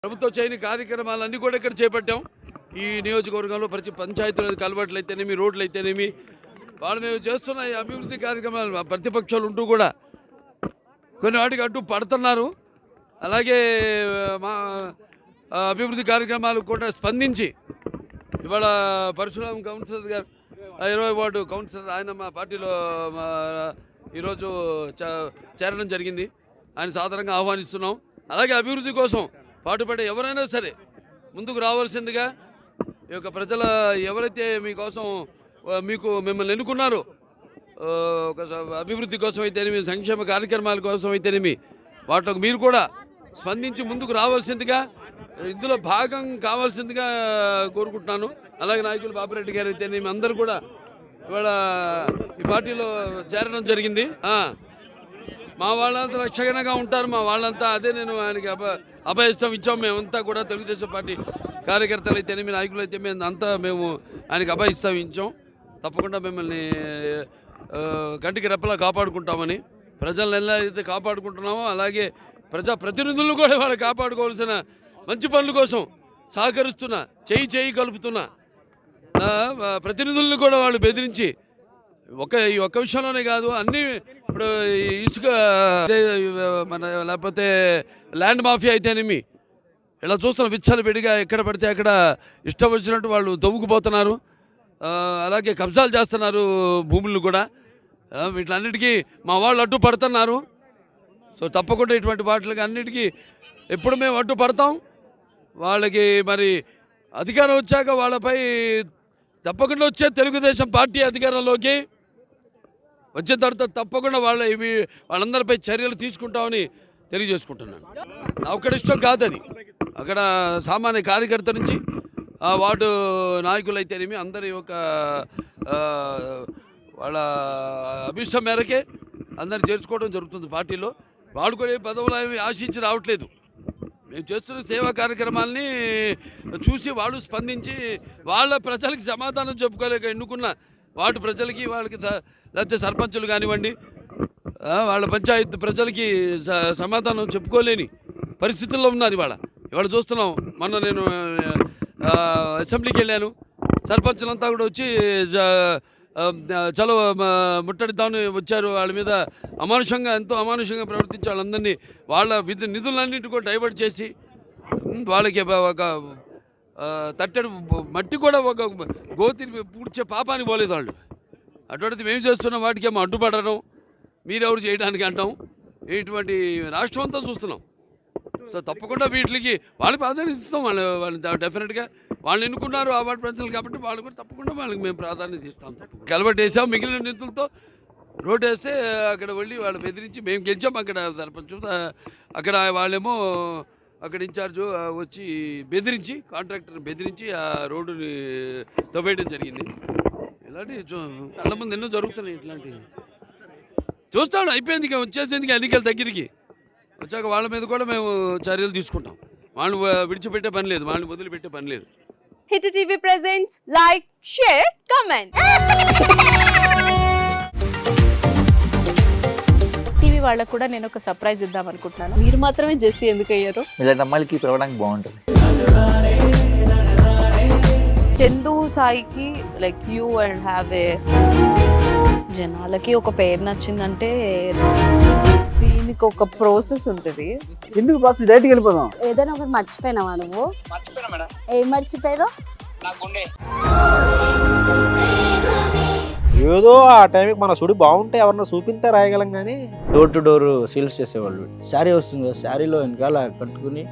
ప్రభుత్వం చేయని కార్యక్రమాలన్నీ కూడా ఇక్కడ చేపట్టాం. ఈ నియోజకవర్గంలో ప్రతి పంచాయతీలు కలవట్లు అయితేనేమి, రోడ్లు అయితేనేమి, వాళ్ళు మేము చేస్తున్న ఈ అభివృద్ధి కార్యక్రమాలు ప్రతిపక్షాలు ఉంటూ కూడా కొన్ని వాటికి అడ్డు పడుతున్నారు. అలాగే మా అభివృద్ధి కార్యక్రమాలు కూడా స్పందించి ఇవాళ పరశురాం కౌన్సిలర్ గారు 20వ వార్డు కౌన్సిలర్ ఆయన మా పార్టీలో ఈరోజు చేరడం జరిగింది. ఆయన సాధారణంగా ఆహ్వానిస్తున్నాం. అలాగే అభివృద్ధి కోసం పాటుపడే ఎవరైనా సరే ముందుకు రావాల్సిందిగా ఈ యొక్క ప్రజల ఎవరైతే మీకోసం మిమ్మల్ని ఎన్నుకున్నారో ఒక అభివృద్ధి కోసం అయితేనేమి, సంక్షేమ కార్యక్రమాల కోసం అయితేనేమి, వాటికి మీరు కూడా స్పందించి ముందుకు రావాల్సిందిగా, ఇందులో భాగం కావాల్సిందిగా కోరుకుంటున్నాను. అలాగే నాయకులు బాపిరెడ్డి గారు అయితేనేమి అందరూ కూడా ఇవాళ ఈ పార్టీలో చేరడం జరిగింది. మా వాళ్ళంతా రక్షణగా ఉంటారు. మా వాళ్ళంతా అదే నేను ఆయనకి అభయస్థం ఇచ్చాం. మేమంతా కూడా తెలుగుదేశం పార్టీ కార్యకర్తలు అయితేనేమి, నాయకులు అయితే మేము ఆయనకి అభయస్థం ఇచ్చాం. తప్పకుండా మిమ్మల్ని కంటికి రెప్పలా కాపాడుకుంటామని, ప్రజలను ఎలా అయితే కాపాడుకుంటున్నామో అలాగే ప్రజాప్రతినిధులను కూడా వాళ్ళు కాపాడుకోవాల్సిన మంచి పనుల కోసం సహకరిస్తున్న, చేయి కలుపుతున్న ప్రతినిధులను కూడా వాళ్ళు బెదిరించి ఈ ఒక్క విషయంలోనే కాదు, అన్ని ఇప్పుడు ఇసుక మన లేకపోతే ల్యాండ్ మాఫియా అయితేనేమి ఇలా చూస్తున్న విచ్చలు విడిగా ఎక్కడ పడితే అక్కడ ఇష్టం వచ్చినట్టు వాళ్ళు దొవ్వుకుపోతున్నారు. అలాగే కబ్జాలు చేస్తున్నారు భూములను కూడా. వీటిలన్నిటికీ మా వాళ్ళు అడ్డు పడుతున్నారు. సో తప్పకుండా ఇటువంటి వాటికి అన్నిటికీ ఎప్పుడు మేము అడ్డు పడతాం. వాళ్ళకి మరి అధికారం వచ్చాక వాళ్ళపై తప్పకుండా వచ్చే తెలుగుదేశం పార్టీ అధికారంలోకి వచ్చిన తర్వాత తప్పకుండా వాళ్ళందరిపై చర్యలు తీసుకుంటామని తెలియజేసుకుంటున్నాను. నా ఒక్కడి ఇష్టం కాదు అది. అక్కడ సామాన్య కార్యకర్త నుంచి వార్డు నాయకులు అయితేనేమి అందరి ఒక వాళ్ళ అభిష్టం మేరకే అందరిని చేర్చుకోవడం జరుగుతుంది పార్టీలో. వాడు కూడా పదవులు ఏమి ఆశించి రావట్లేదు. మేము చేస్తున్న సేవా కార్యక్రమాలని చూసి వాళ్ళు స్పందించి వాళ్ళ ప్రజలకి సమాధానం చెప్పుకోలేక ఎన్నుకున్న వార్డు ప్రజలకి, వాళ్ళకి లేకపోతే సర్పంచులు కానివ్వండి, వాళ్ళ పంచాయతీ ప్రజలకి సమాధానం చెప్పుకోలేని పరిస్థితుల్లో ఉన్నారు. ఇవాళ చూస్తున్నాం. మొన్న నేను అసెంబ్లీకి వెళ్ళాను. సర్పంచులంతా కూడా వచ్చి చలో ముట్టడిద్దామని వచ్చారు. వాళ్ళ మీద ఎంతో అమానుషంగా ప్రవర్తించి వాళ్ళందరినీ వాళ్ళ నిధులన్నింటి కూడా డైవర్ట్ చేసి వాళ్ళకి ఒక తట్టెడు మట్టి కూడా ఒక గోతిని పూడ్చే పాపానికి పోలేదు వాళ్ళు. అటువంటిది మేము చేస్తున్నాం. వాటికి ఏమో అడ్డుపడడం, మీరెవరు చేయడానికి అంటాం. ఇటువంటి రాష్ట్రం అంతా చూస్తున్నాం. సో తప్పకుండా వీటికి వాళ్ళు ప్రాధాన్యత ఇస్తాం. వాళ్ళు డెఫినెట్గా వాళ్ళు ఎన్నుకున్నారు ఆ వార్డు ప్రజలు కాబట్టి వాళ్ళు కూడా తప్పకుండా వాళ్ళకి మేము ప్రాధాన్యత ఇస్తాం. కలబట్టి వేసాం. మిగిలిన నిధులతో రోడ్డు వేస్తే అక్కడ వెళ్ళి వాళ్ళు బెదిరించి మేము గెలిచాం. అక్కడ సర్పంచ్ అక్కడ వాళ్ళేమో అక్కడ ఇన్ఛార్జు వచ్చి బెదిరించి, కాంట్రాక్టర్ని బెదిరించి ఆ రోడ్డుని తవ్వేయడం జరిగింది. ఇలాంటివి కళ్ళ ముందు ఎన్నో జరుగుతున్నాయి. ఇట్లాంటివి చూస్తాడు. అయిపోయింది, ఇక వచ్చేసేందుకు ఎన్నికల దగ్గరికి వచ్చాక వాళ్ళ మీద కూడా మేము చర్యలు తీసుకుంటాం. వాళ్ళు విడిచిపెట్టే పని లేదు, వాళ్ళని వదిలిపెట్టే పని లేదు. Hit TV presents like, share, comment. TV వాళ్ళకు కూడా నేను ఒక సర్ప్రైజ్ ఇద్దాం అనుకుంటున్నాను. మీరు మాత్రమే జెస్సీ ఎందుకు అయ్యారు? ఇలాంటి అమ్మాయిలకి పిలవడానికి బాగుంటుంది. చందు సాయికి like you and have a జనాలకి ఒక పేరు నచ్చిందంటే దీనికి ఒక ప్రాసెస్ ఉంటుంది. ఎందుకు ప్రాసెస్? డైరెక్ట్‌గా వెళ్ళిపోదాం. ఏదైనా ఒకటి మర్చిపోయినావా నువ్వు? మర్చిపోయినా మేడం. ఏం మర్చిపోయారు? నా గుండె. ఏదో ఆ టైంకి మన సుడి బాగుంటే ఎవరన్నా చూపింటే రాయగలం కానీ డోర్ టు డోర్ సేల్స్ చేసేవాళ్ళు. శారీ వస్తుంది, శారీలో వెనకాల కట్టుకుని